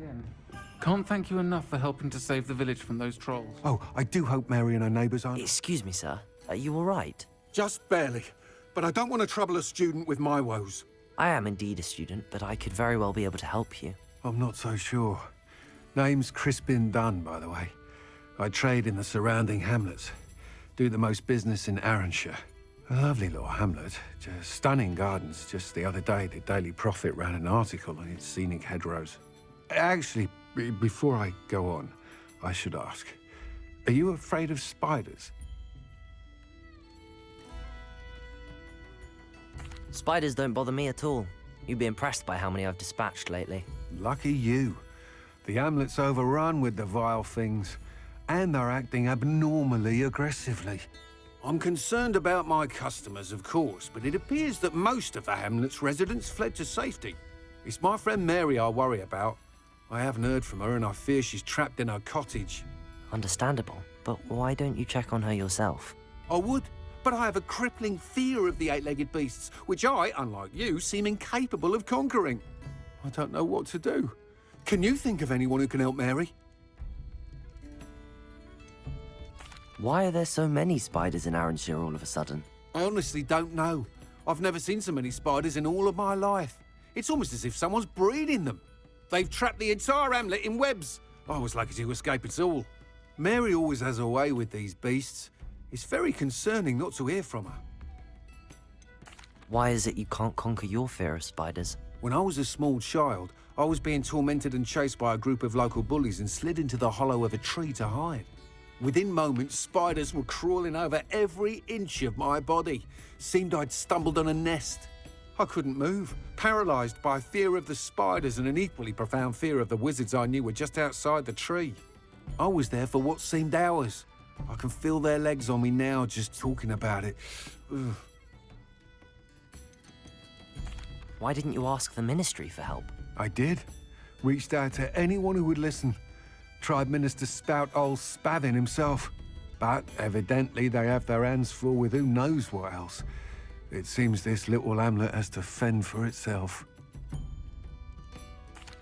again. Can't thank you enough for helping to save the village from those trolls. Oh, I do hope Mary and her neighbours aren't... Excuse me, sir. Are you all right? Just barely. But I don't want to trouble a student with my woes. I am indeed a student, but I could very well be able to help you. I'm not so sure. Name's Crispin Dunn, by the way. I trade in the surrounding hamlets. Do the most business in Arranshire. A lovely little hamlet. Just stunning gardens. Just the other day, the Daily Prophet ran an article on its scenic hedgerows. Actually, before I go on, I should ask, are you afraid of spiders? Spiders don't bother me at all. You'd be impressed by how many I've dispatched lately. Lucky you. The hamlet's overrun with the vile things, and they're acting abnormally aggressively. I'm concerned about my customers, of course, but it appears that most of the hamlet's residents fled to safety. It's my friend Mary I worry about. I haven't heard from her, and I fear she's trapped in her cottage. Understandable, but why don't you check on her yourself? I would, but I have a crippling fear of the eight-legged beasts, which I, unlike you, seem incapable of conquering. I don't know what to do. Can you think of anyone who can help Mary? Why are there so many spiders in Arranshire all of a sudden? I honestly don't know. I've never seen so many spiders in all of my life. It's almost as if someone's breeding them. They've trapped the entire hamlet in webs. I was lucky to escape it all. Mary always has a way with these beasts. It's very concerning not to hear from her. Why is it you can't conquer your fear of spiders? When I was a small child, I was being tormented and chased by a group of local bullies and slid into the hollow of a tree to hide. Within moments, spiders were crawling over every inch of my body. Seemed I'd stumbled on a nest. I couldn't move, paralysed by fear of the spiders and an equally profound fear of the wizards I knew were just outside the tree. I was there for what seemed hours. I can feel their legs on me now just talking about it. Ugh. Why didn't you ask the ministry for help? I did. Reached out to anyone who would listen. Tried Minister Spout old Spavin himself. But evidently they have their hands full with who knows what else. It seems this little hamlet has to fend for itself.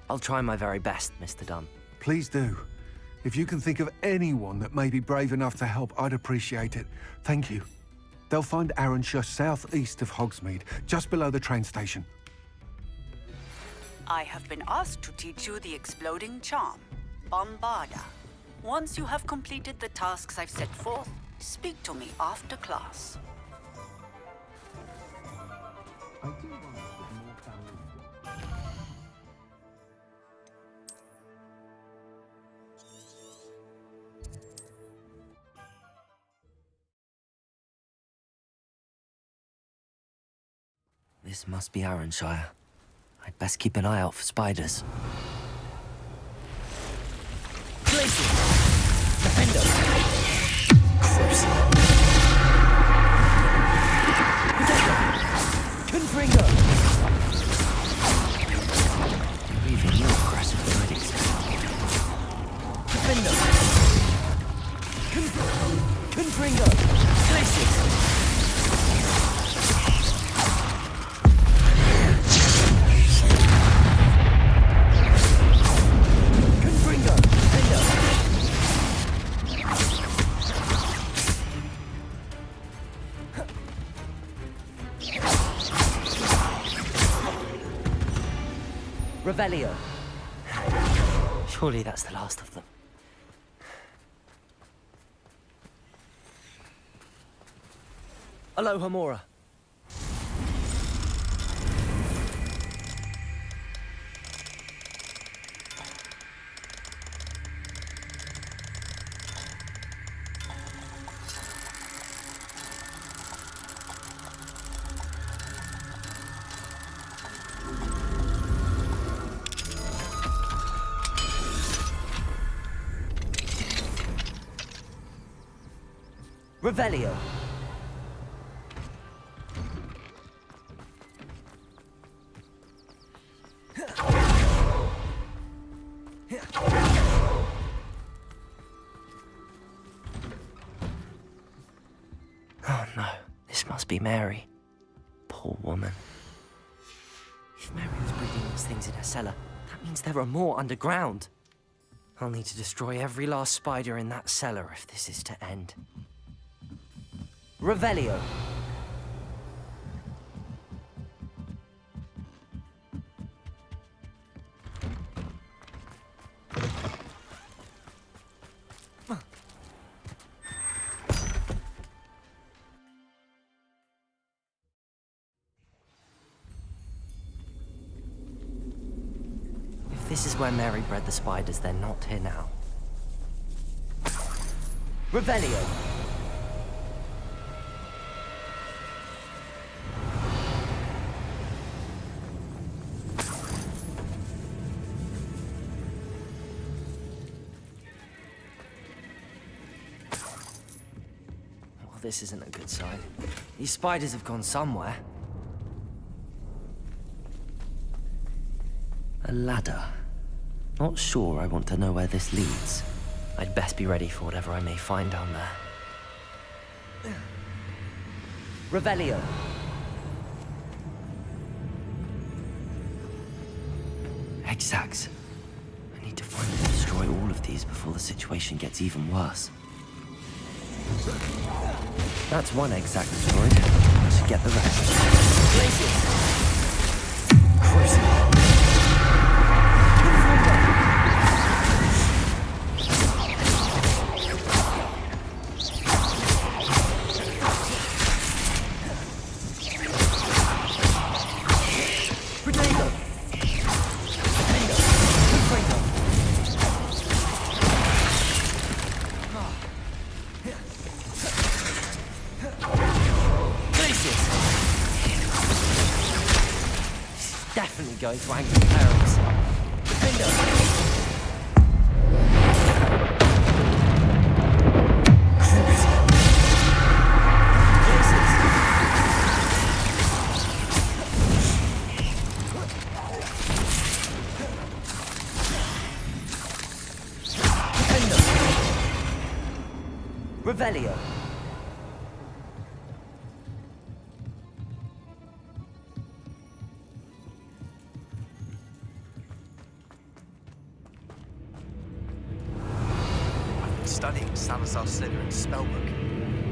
I'll try my very best, Mr. Dunn. Please do. If you can think of anyone that may be brave enough to help, I'd appreciate it. Thank you. They'll find Arranshire southeast of Hogsmeade, just below the train station. I have been asked to teach you the exploding charm, Bombarda. Once you have completed the tasks I've set forth, speak to me after class. This must be Arranshire. I'd best keep an eye out for spiders. Places! Defender! Crucible! Confringo! You're even more aggressive than I'd expect. Defender! Confringo! Places! Revelio. Surely that's the last of them. Aloha Mora. Revelio. Oh no, this must be Mary. Poor woman. If Mary was breeding these things in her cellar, that Means there are more underground. I'll need to destroy every last spider in that cellar if this is to end. Revelio. If this is where Mary bred the spiders, they're not here now. Revelio. Well, this isn't a good sign. These spiders have gone somewhere. A ladder. Not sure I want to know where this leads. I'd best be ready for whatever I may find down there. Revelio. Exacts. I need to find and destroy all of these before the situation gets even worse. That's one exact destroyed. I should get the rest. Places! Crucible. Definitely going to angry parents. Defender! Revelio. Studying Salazar Slytherin's spellbook.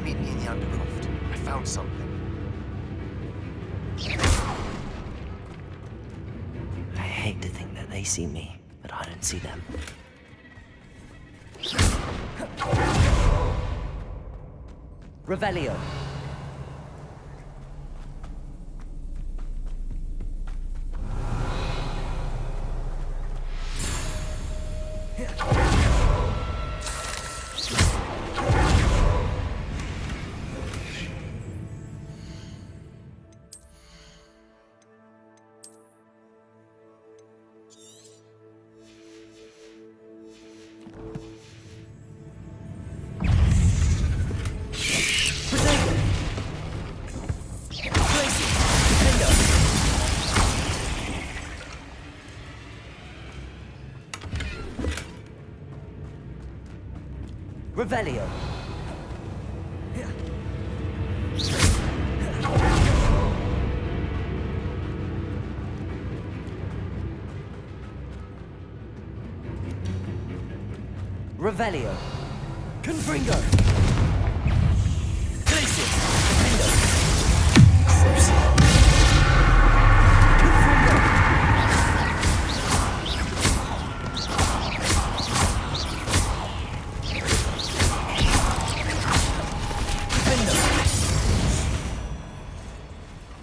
Meet me in the Undercroft. I found something. I hate to think that they see me, but I don't see them. Revelio. Revelio. Revelio. Confringo. Glacius. Defendo. Crucible. Confringo. Defendo.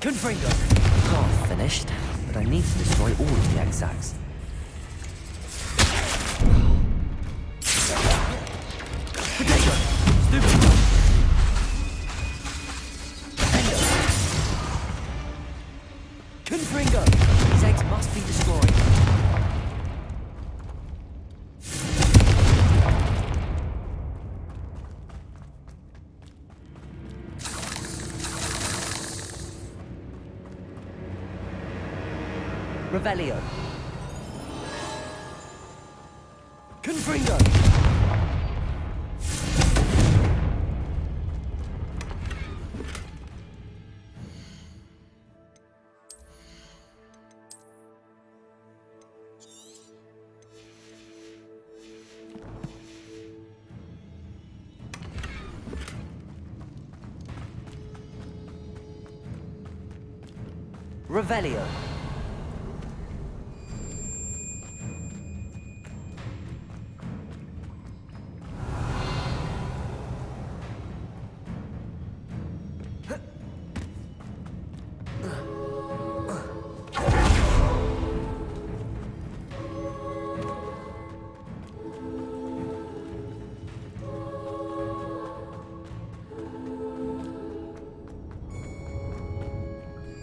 Confringo. Half finished, but I need to destroy all of the exacts. Potato! Stupid! Defender! Confringo! These eggs must be destroyed. Revelio. Confringo! Revelio.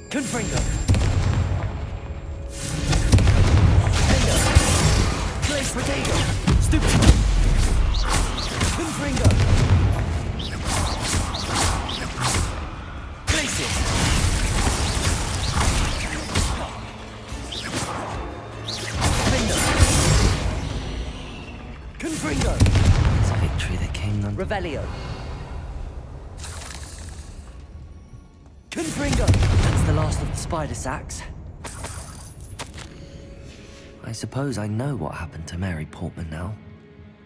Confringo. Place potato. Stupid. Confringo. Place it. Confringo. It's a victory that came none. Revelio. Confringo. That's the last of the spider sacks. I suppose I know what happened to Mary Portman now.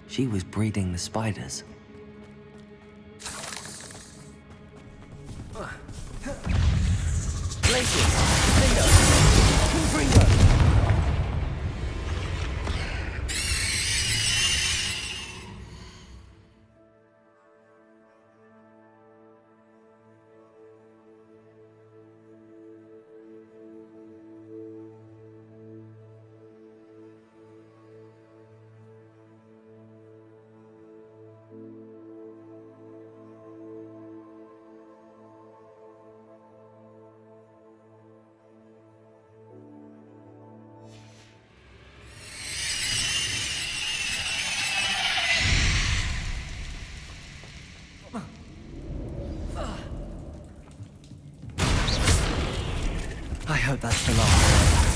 She was breeding the spiders. Glaciers! Confringo! Confringo! I hope that's the last.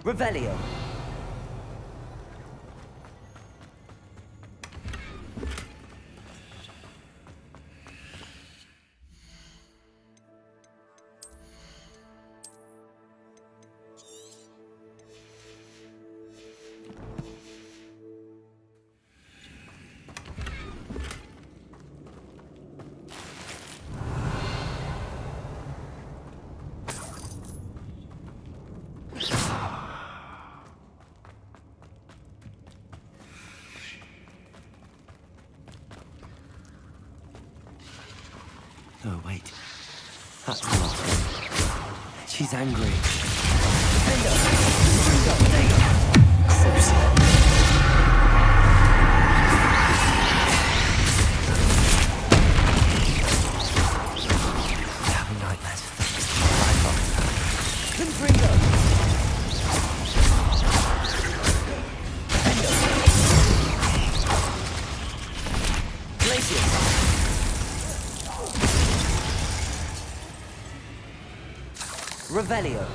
Revelio. Oh, wait. That's the last one. She's angry. Bingo! Bingo! Bingo! Having nightmares. Bingo! Glaciers! Revelio.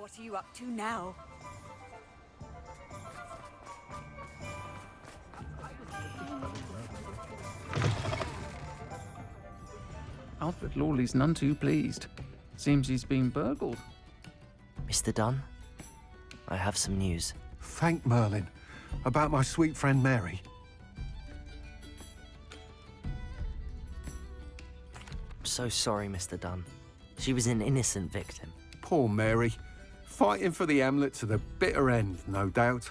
What are you up to now? Alfred Lawley's none too pleased. Seems he's been burgled. Mr. Dunn, I have some news. Thank Merlin. About my sweet friend Mary. I'm so sorry, Mr. Dunn. She was an innocent victim. Poor Mary. Fighting for the Hamlet to the bitter end, no doubt.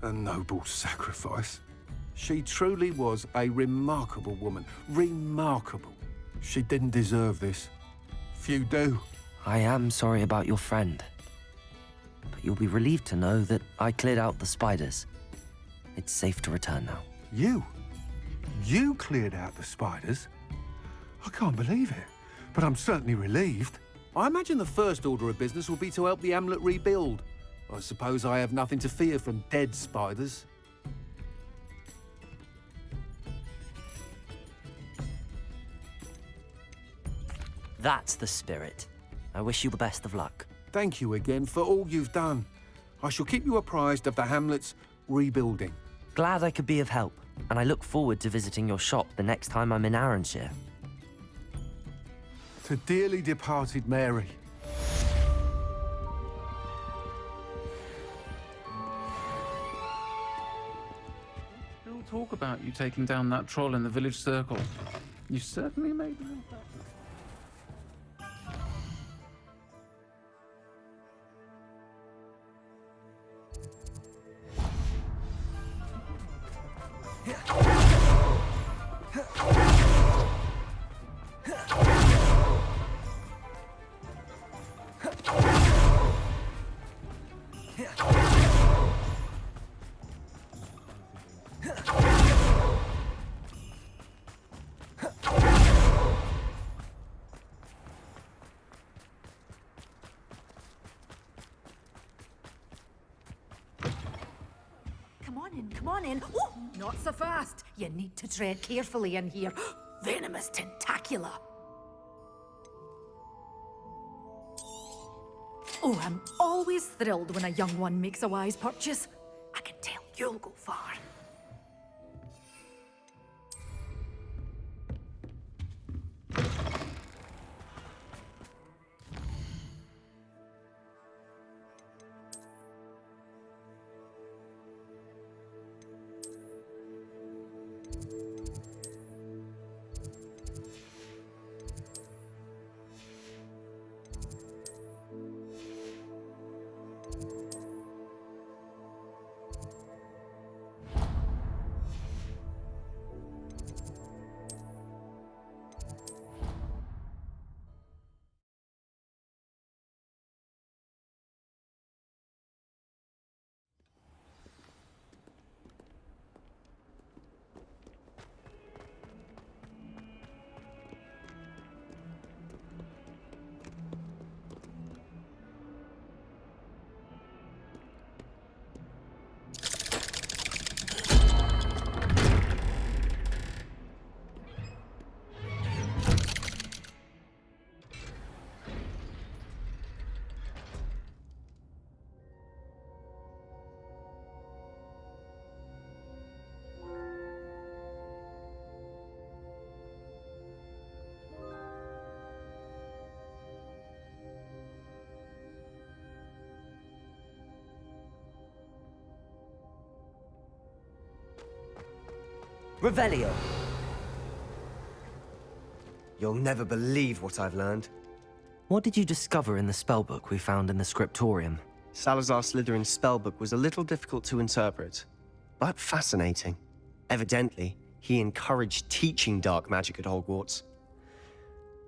A noble sacrifice. She truly was a remarkable woman. Remarkable. She didn't deserve this. Few do. I am sorry about your friend. But you'll be relieved to know that I cleared out the spiders. It's safe to return now. You? You cleared out the spiders? I can't believe it, but I'm certainly relieved. I imagine the first order of business will be to help the Hamlet rebuild. I suppose I have nothing to fear from dead spiders. That's the spirit. I wish you the best of luck. Thank you again for all you've done. I shall keep you apprised of the Hamlet's rebuilding. Glad I could be of help, and I look forward to visiting your shop the next time I'm in Arranshire. To dearly departed Mary. Still talk about you taking down that troll in the village circle. You certainly made an impression. Come on in. Oh, not so fast. You need to tread carefully in here. Venomous tentacula. Oh, I'm always thrilled when a young one makes a wise purchase. I can tell you'll go far. Revelio. You'll never believe what I've learned. What did you discover in the spellbook we found in the scriptorium? Salazar Slytherin's spellbook was a little difficult to interpret, but fascinating. Evidently, he encouraged teaching dark magic at Hogwarts.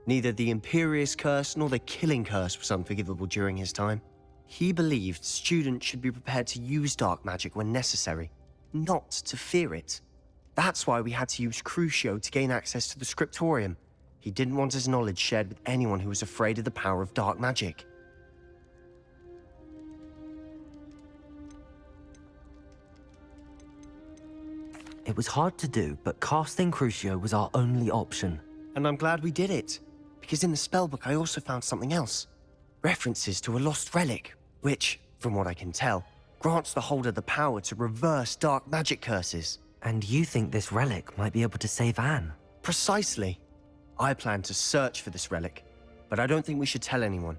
Neither the Imperious Curse nor the Killing Curse was unforgivable during his time. He believed students should be prepared to use dark magic when necessary, not to fear it. That's why we had to use Crucio to gain access to the scriptorium. He didn't want his knowledge shared with anyone who was afraid of the power of dark magic. It was hard to do, but casting Crucio was our only option. And I'm glad we did it, because in the spellbook I also found something else. References to a lost relic, which, from what I can tell, grants the holder the power to reverse dark magic curses. And you think this relic might be able to save Anne? Precisely. I plan to search for this relic, but I don't think we should tell anyone.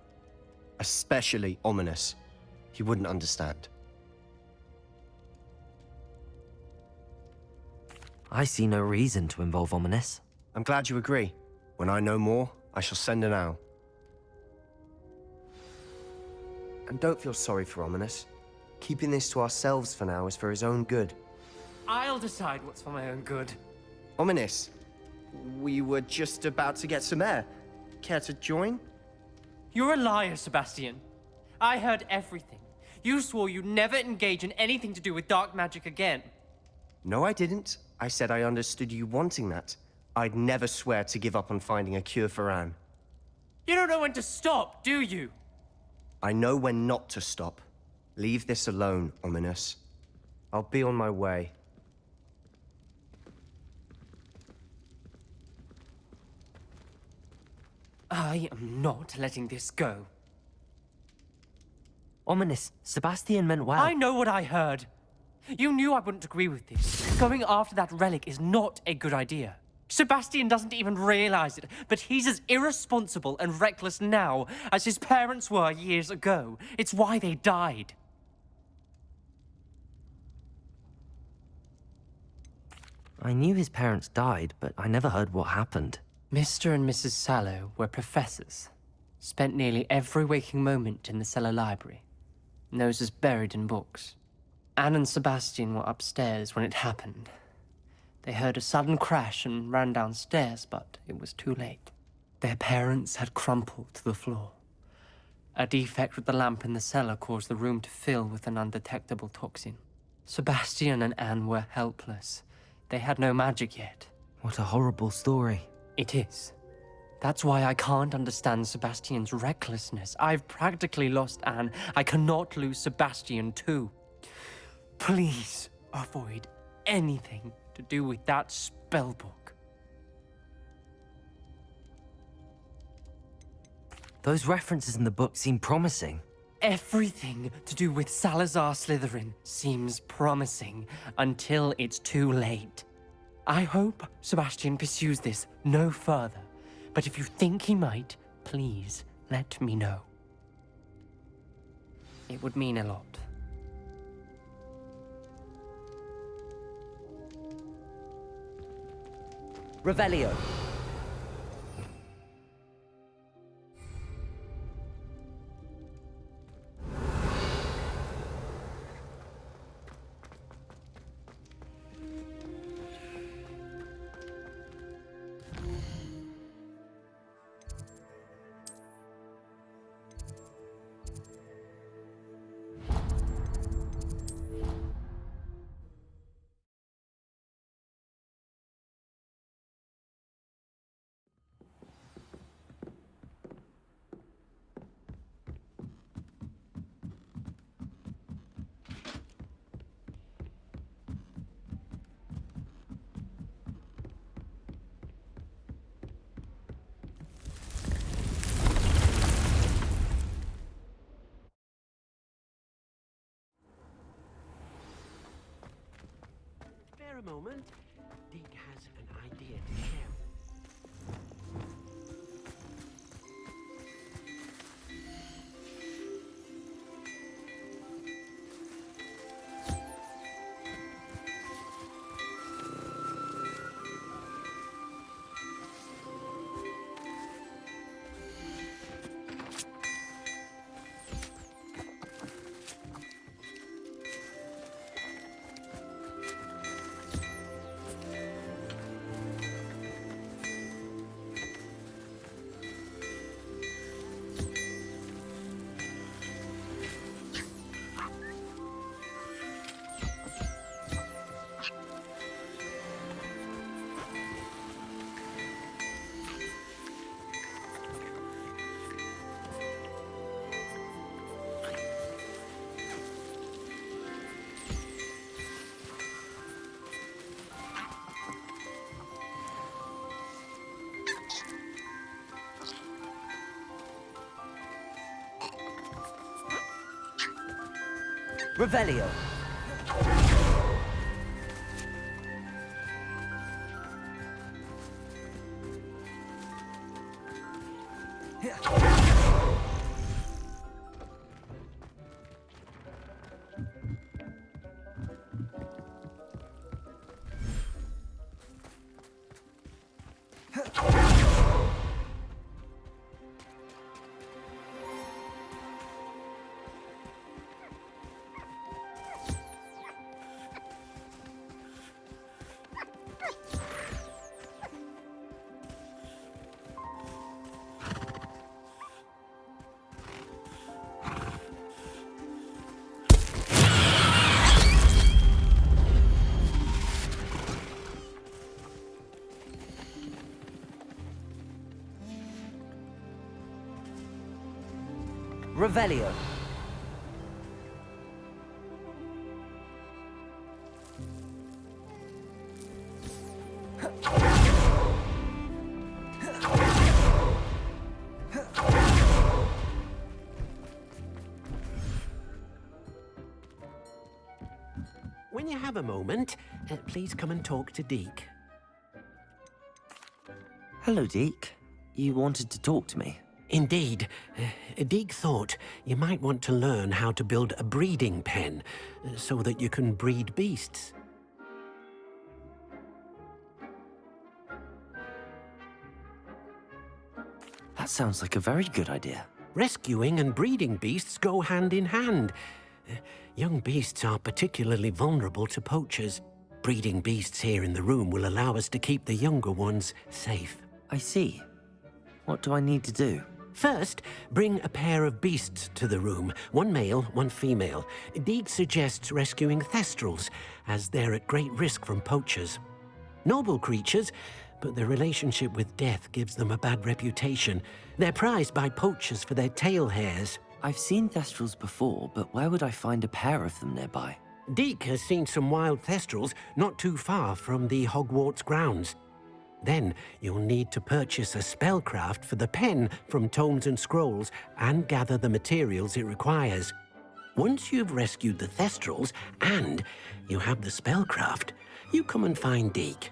Especially Ominous. He wouldn't understand. I see no reason to involve Ominous. I'm glad you agree. When I know more, I shall send an owl. And don't feel sorry for Ominous. Keeping this to ourselves for now is for his own good. I'll decide what's for my own good. Ominous, we were just about to get some air. Care to join? You're a liar, Sebastian. I heard everything. You swore you'd never engage in anything to do with dark magic again. No, I didn't. I said I understood you wanting that. I'd never swear to give up on finding a cure for Anne. You don't know when to stop, do you? I know when not to stop. Leave this alone, Ominous. I'll be on my way. I am not letting this go. Ominous, Sebastian meant well. I know what I heard. You knew I wouldn't agree with this. Going after that relic is not a good idea. Sebastian doesn't even realize it, but he's as irresponsible and reckless now as his parents were years ago. It's why they died. I knew his parents died, but I never heard what happened. Mr. and Mrs. Sallow were professors. Spent nearly every waking moment in the cellar library. Noses buried in books. Anne and Sebastian were upstairs when it happened. They heard a sudden crash and ran downstairs, but it was too late. Their parents had crumpled to the floor. A defect with the lamp in the cellar caused the room to fill with an undetectable toxin. Sebastian and Anne were helpless. They had no magic yet. What a horrible story. It is. That's why I can't understand Sebastian's recklessness. I've practically lost Anne. I cannot lose Sebastian too. Please avoid anything to do with that spellbook. Those references in the book seem promising. Everything to do with Salazar Slytherin seems promising until it's too late. I hope Sebastian pursues this no further, but if you think he might, please let me know. It would mean a lot. Revelio. Spare a moment. Dig has an idea to share. Revelio. Revelio. When you have a moment, please come and talk to Deke. Hello, Deke. You wanted to talk to me? Indeed. Deke thought you might want to learn how to build a breeding pen so that you can breed beasts. That sounds like a very good idea. Rescuing and breeding beasts go hand in hand. Young beasts are particularly vulnerable to poachers. Breeding beasts here in the room will allow us to keep the younger ones safe. I see. What do I need to do? First, bring a pair of beasts to the room. One male, one female. Deke suggests rescuing thestrals, as they're at great risk from poachers. Noble creatures, but their relationship with death gives them a bad reputation. They're prized by poachers for their tail hairs. I've seen thestrals before, but where would I find a pair of them nearby? Deke has seen some wild thestrals not too far from the Hogwarts grounds. Then you'll need to purchase a spellcraft for the pen from Tomes and Scrolls and gather the materials it requires. Once you've rescued the thestrals and you have the spellcraft, you come and find Deke.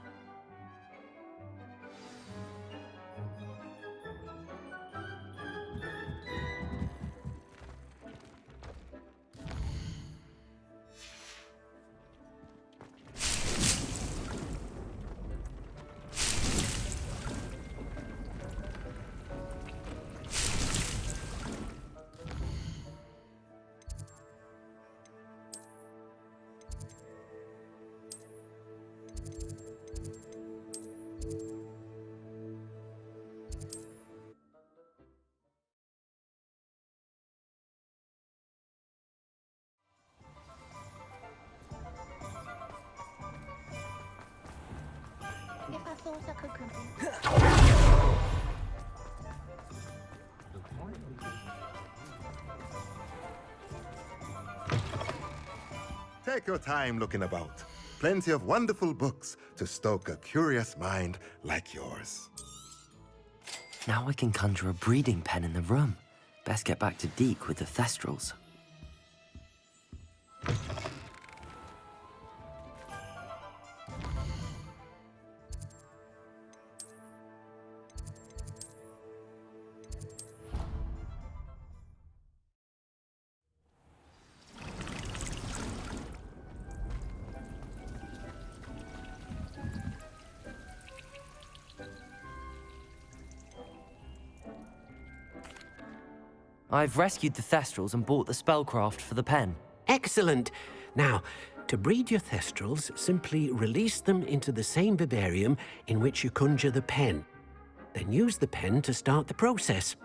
Take your time looking about. Plenty of wonderful books to stoke a curious mind like yours. Now I can conjure a breeding pen in the room. Best get back to Deke with the thestrals. I've rescued the thestrals and bought the spellcraft for the pen. Excellent! Now, to breed your thestrals, simply release them into the same vivarium in which you conjure the pen. Then use the pen to start the process.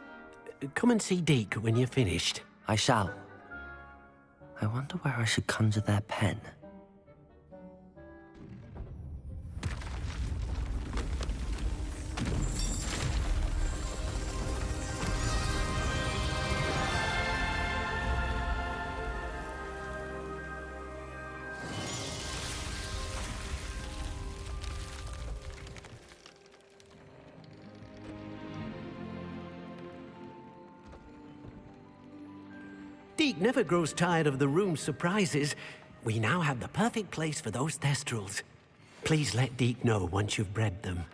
Come and see Deke when you're finished. I shall. I wonder where I should conjure their pen. Deke never grows tired of the room's surprises. We now have the perfect place for those thestrals. Please let Deke know once you've bred them.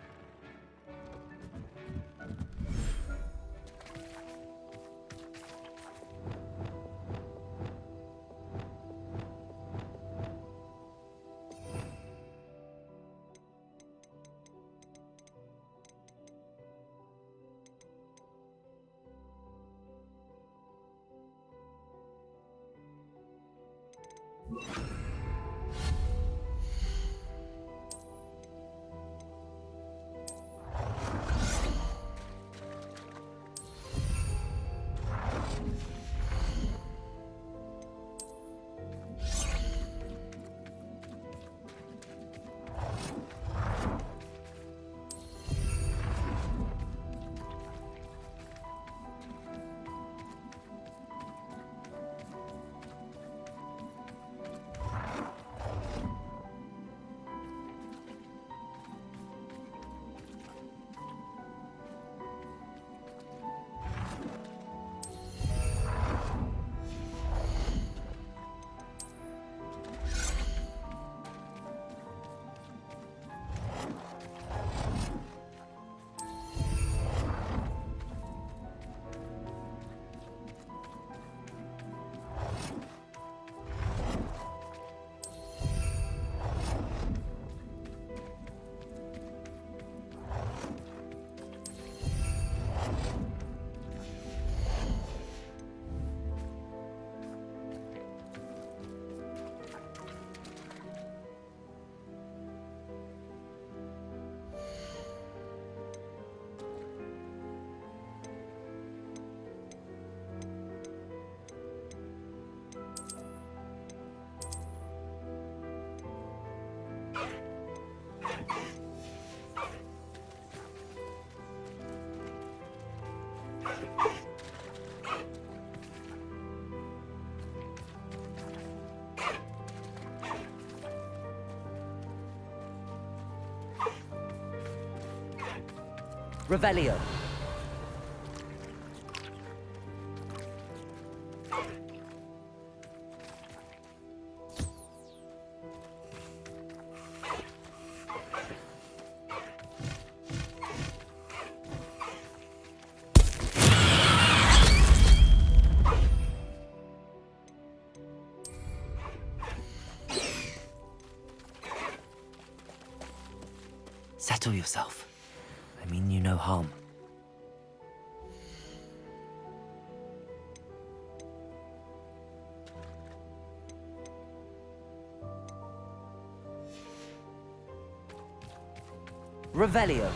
Revelio. Settle yourself. I mean you no harm. Revelio.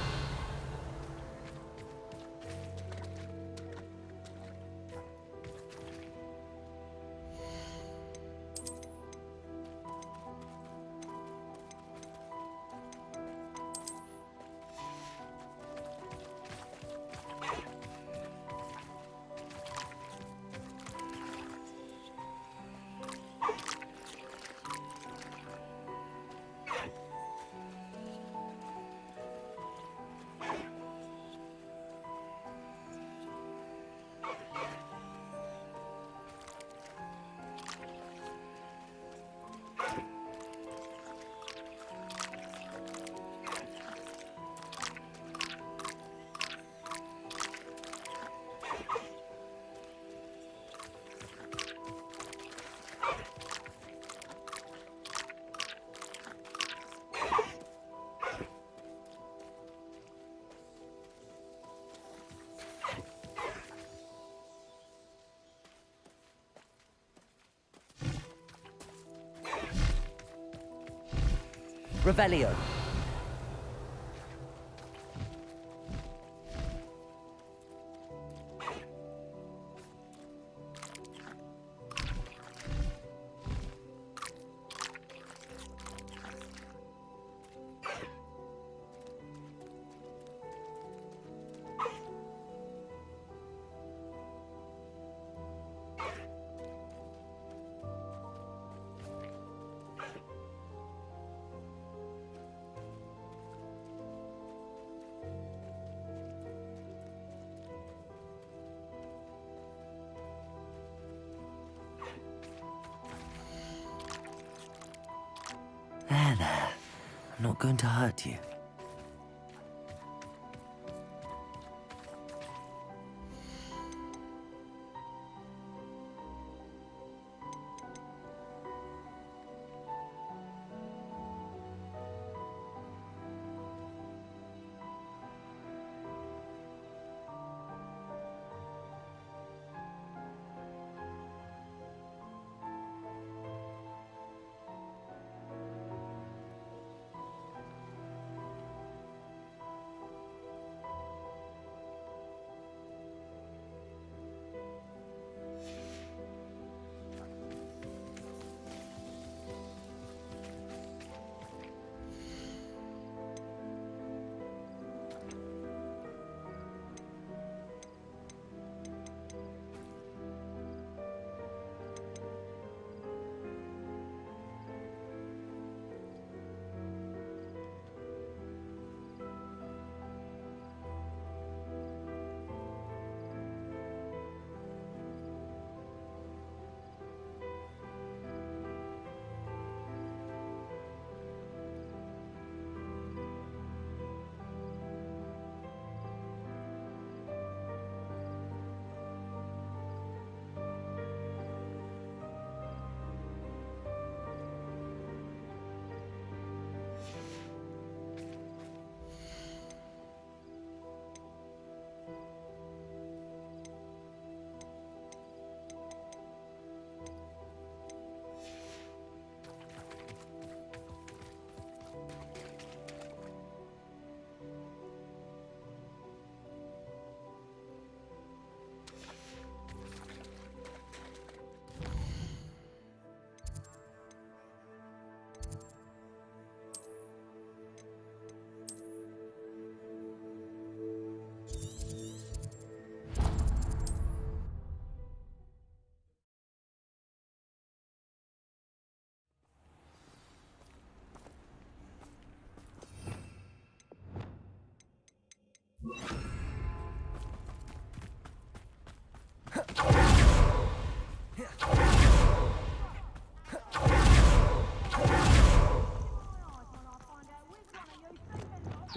Revelio. There. I'm not going to hurt you.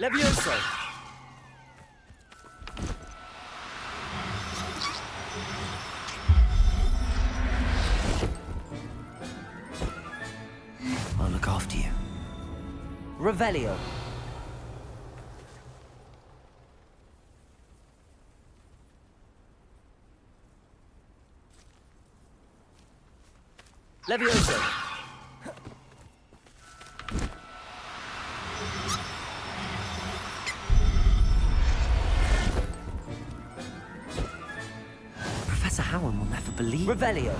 Levioso! I'll look after you. Revelio. Levioso. Professor Howard will never believe. Revelio.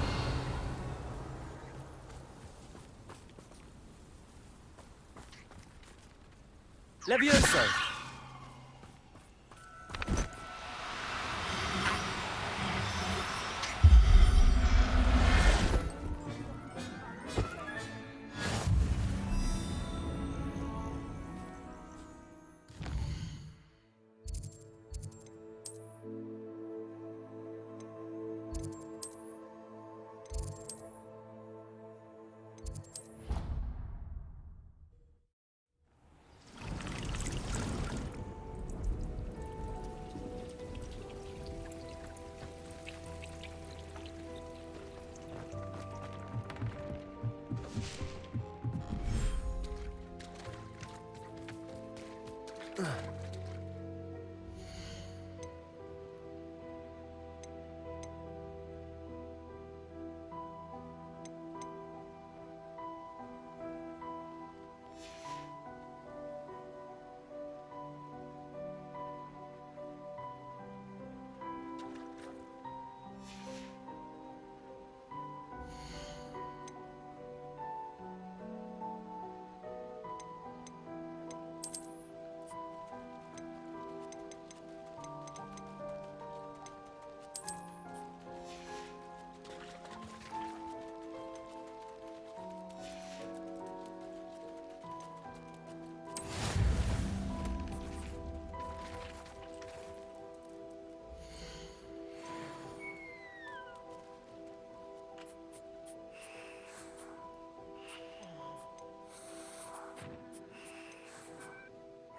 Levioso.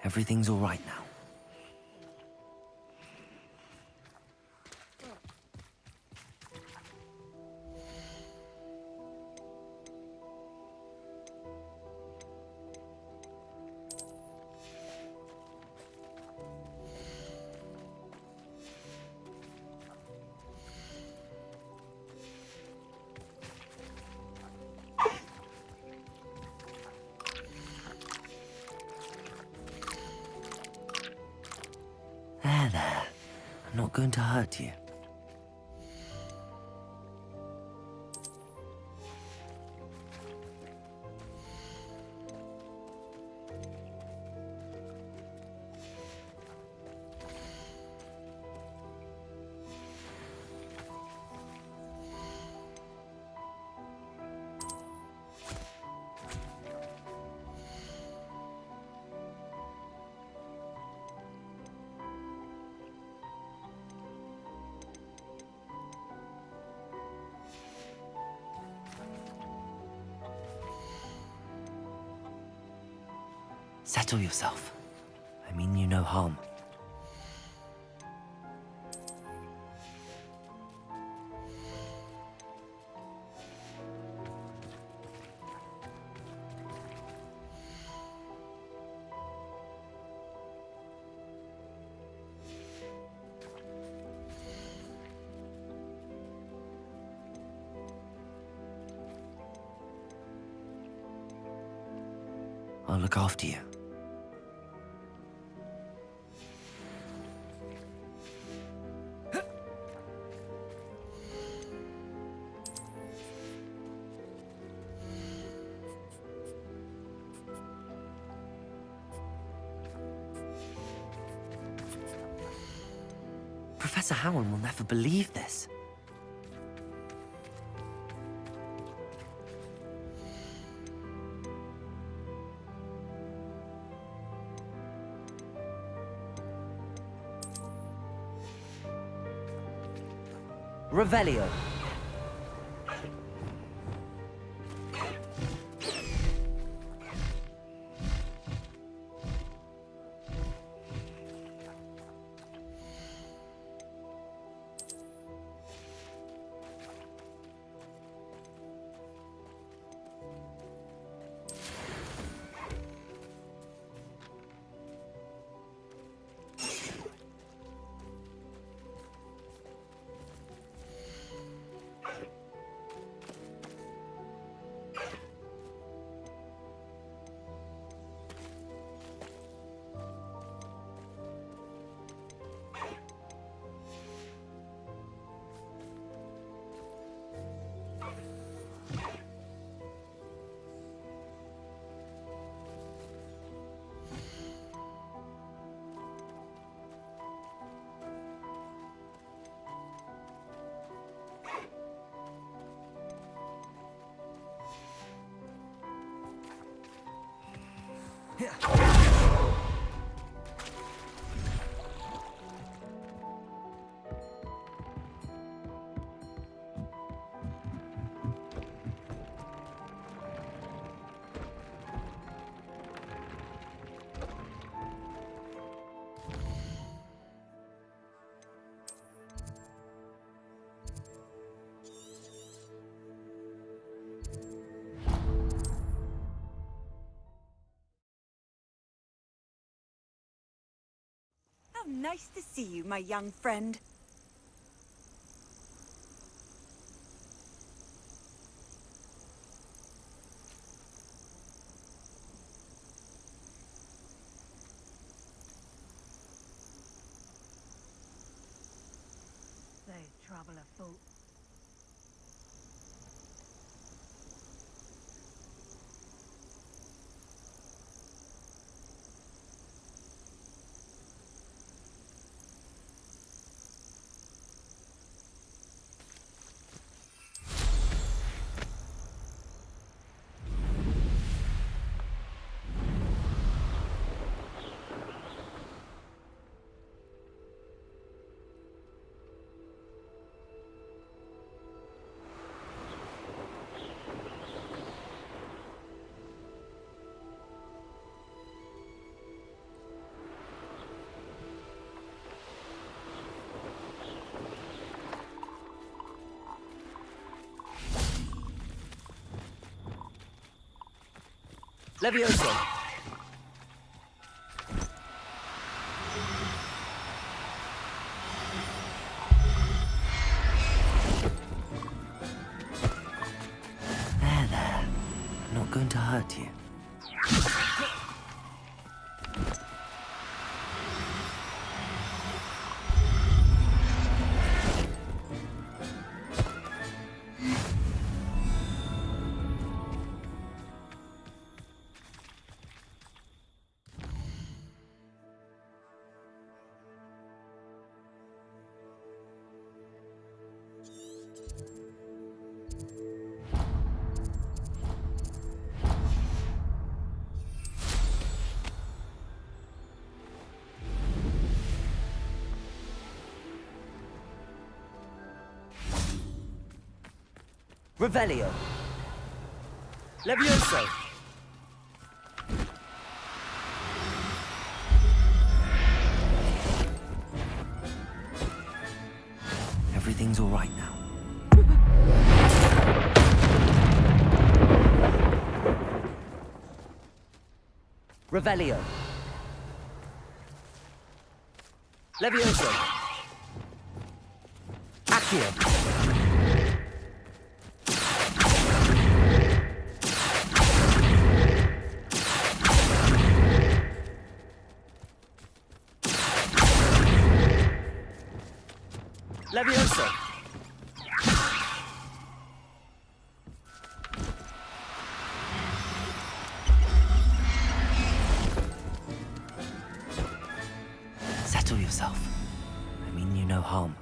Everything's all right now. There. I'm not going to hurt you. Settle yourself. I mean you no harm. I'll look after you. Professor Howard will never believe this. Revelio. How nice to see you, my young friend. They trouble afoot. Levioso! There. I'm not going to hurt you. Revelio! Levioso! Everything's all right now. Revelio! Levioso! Accio! Levioso! Settle yourself. I mean you no harm.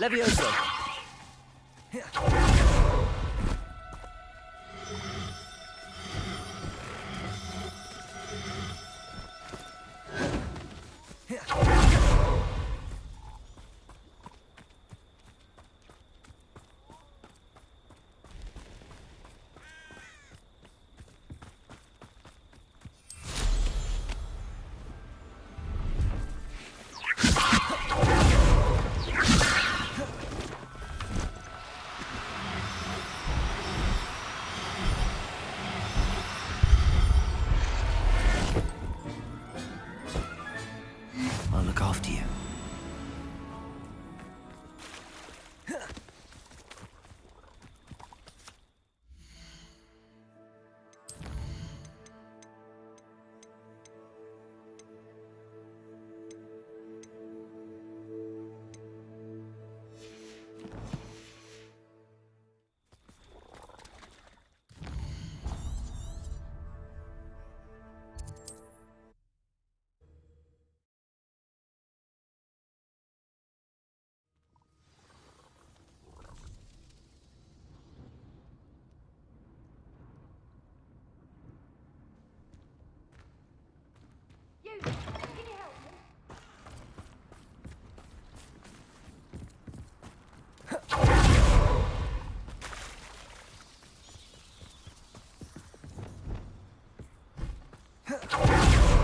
Levioso! I'll look after you.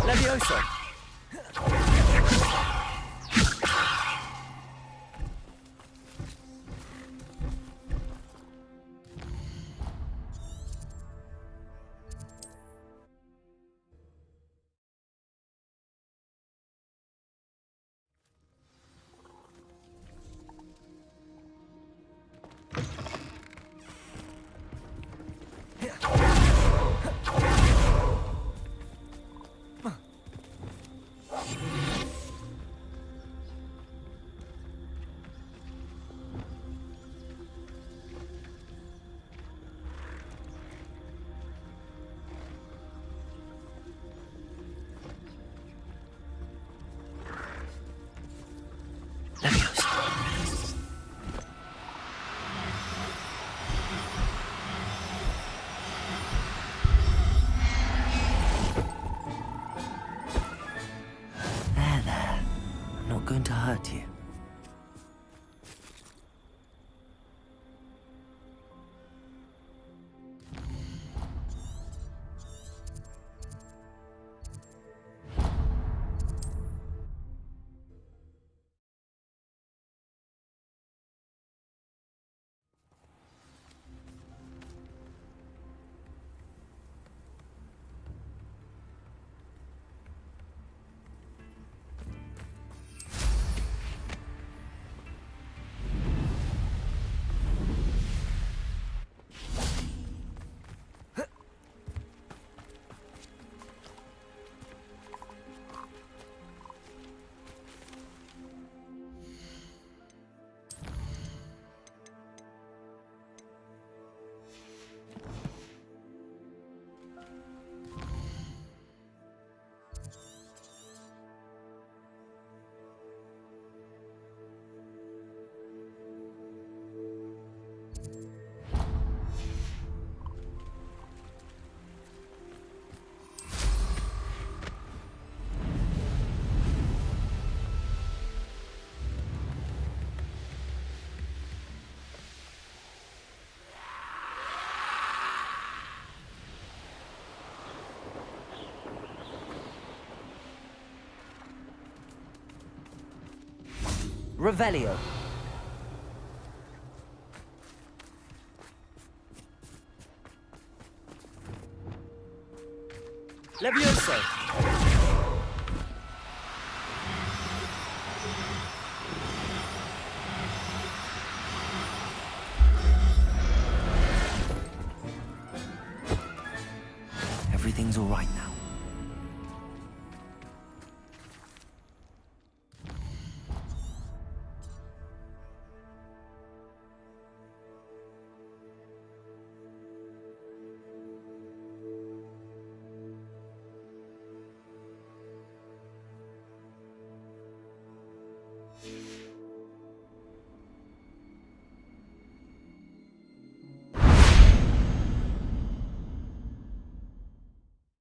Levioso! There. I'm not going to hurt you. Revelio. Levioso. Everything's all right now.